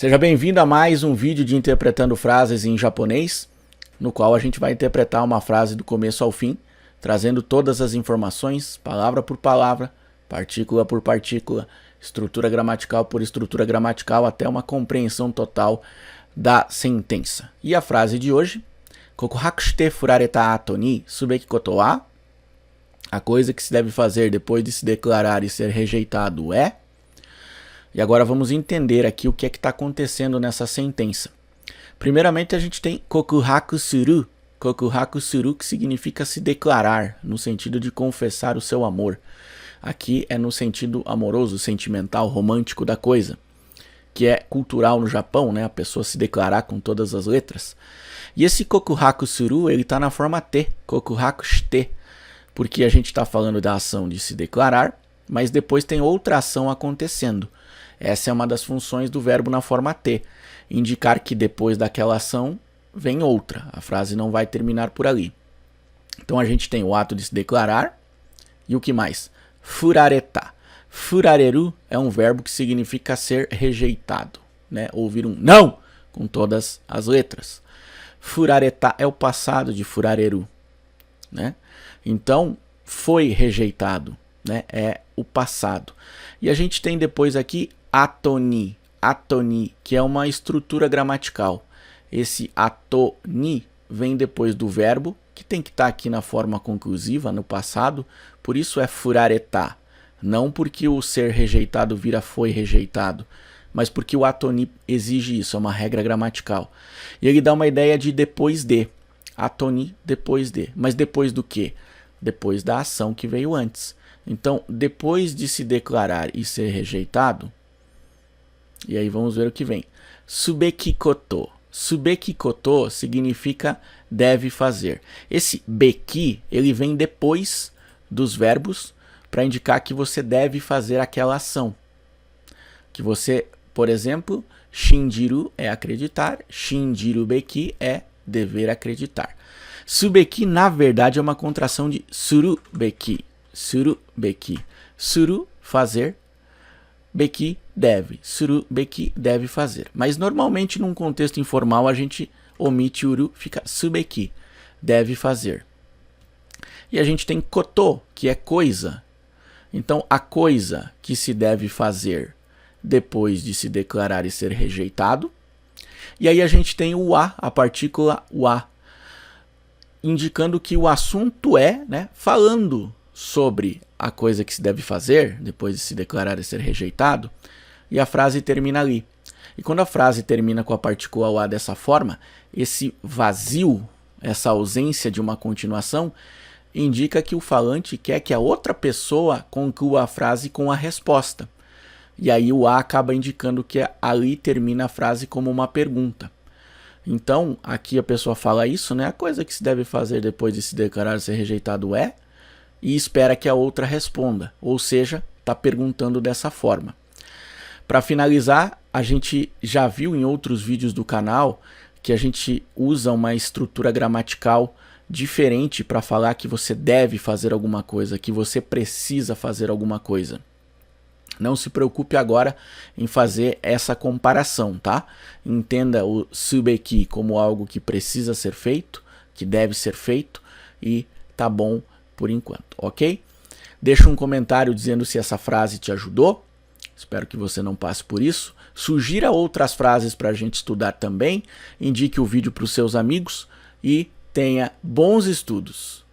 Seja bem-vindo a mais um vídeo de interpretando frases em japonês, no qual a gente vai interpretar uma frase do começo ao fim, trazendo todas as informações, palavra por palavra, partícula por partícula, estrutura gramatical por estrutura gramatical, até uma compreensão total da sentença. E a frase de hoje, Kokuhaku shite furareta ato ni subeki koto wa? A coisa que se deve fazer depois de se declarar e ser rejeitado é... E agora vamos entender aqui o que é que está acontecendo nessa sentença. Primeiramente a gente tem kokuhaku suru. Kokuhaku suru, que significa se declarar, no sentido de confessar o seu amor. Aqui é no sentido amoroso, sentimental, romântico da coisa, que é cultural no Japão, né? A pessoa se declarar com todas as letras. E esse kokuhaku suru, ele está na forma T, kokuhaku shite, porque a gente está falando da ação de se declarar, mas depois tem outra ação acontecendo. Essa é uma das funções do verbo na forma T, indicar que depois daquela ação vem outra. A frase não vai terminar por ali. Então a gente tem o ato de se declarar e o que mais? Furareta. Furareru é um verbo que significa ser rejeitado, né? Ouvir um não com todas as letras. Furareta é o passado de furareru, né? Então foi rejeitado, né? É o passado. E a gente tem depois aqui atoni, atoni, que é uma estrutura gramatical. Esse atoni vem depois do verbo, que tem que estar aqui na forma conclusiva, no passado, por isso é furareta. Não porque o ser rejeitado vira foi rejeitado, mas porque o atoni exige isso, é uma regra gramatical. E ele dá uma ideia de depois de. Atoni, depois de. Mas depois do quê? Depois da ação que veio antes. Então, depois de se declarar e ser rejeitado, e aí vamos ver o que vem. Subeki koto. Subeki koto significa deve fazer. Esse beki, ele vem depois dos verbos para indicar que você deve fazer aquela ação. Que você, por exemplo, shinjiru é acreditar, shinjiru beki é dever acreditar. Subeki, na verdade, é uma contração de surubeki. Surubeki. Suru, fazer. Beki, deve. Surubeki, deve fazer. Mas normalmente num contexto informal a gente omite uru, fica subeki, deve fazer. E a gente tem koto, que é coisa. Então a coisa que se deve fazer depois de se declarar e ser rejeitado. E aí a gente tem o a partícula wa, indicando que o assunto é, né, falando sobre a coisa que se deve fazer depois de se declarar e ser rejeitado, e a frase termina ali. E quando a frase termina com a partícula a dessa forma, esse vazio, essa ausência de uma continuação, indica que o falante quer que a outra pessoa conclua a frase com a resposta. E aí o a acaba indicando que ali termina a frase como uma pergunta. Então, aqui a pessoa fala isso, né? A coisa que se deve fazer depois de se declarar e ser rejeitado é... e espera que a outra responda, ou seja, está perguntando dessa forma. Para finalizar, a gente já viu em outros vídeos do canal que a gente usa uma estrutura gramatical diferente para falar que você deve fazer alguma coisa, que você precisa fazer alguma coisa. Não se preocupe agora em fazer essa comparação, tá? Entenda o subeki como algo que precisa ser feito, que deve ser feito, e tá bom por enquanto, ok? Deixa um comentário dizendo se essa frase te ajudou. Espero que você não passe por isso. Sugira outras frases para a gente estudar também. Indique o vídeo para os seus amigos e tenha bons estudos.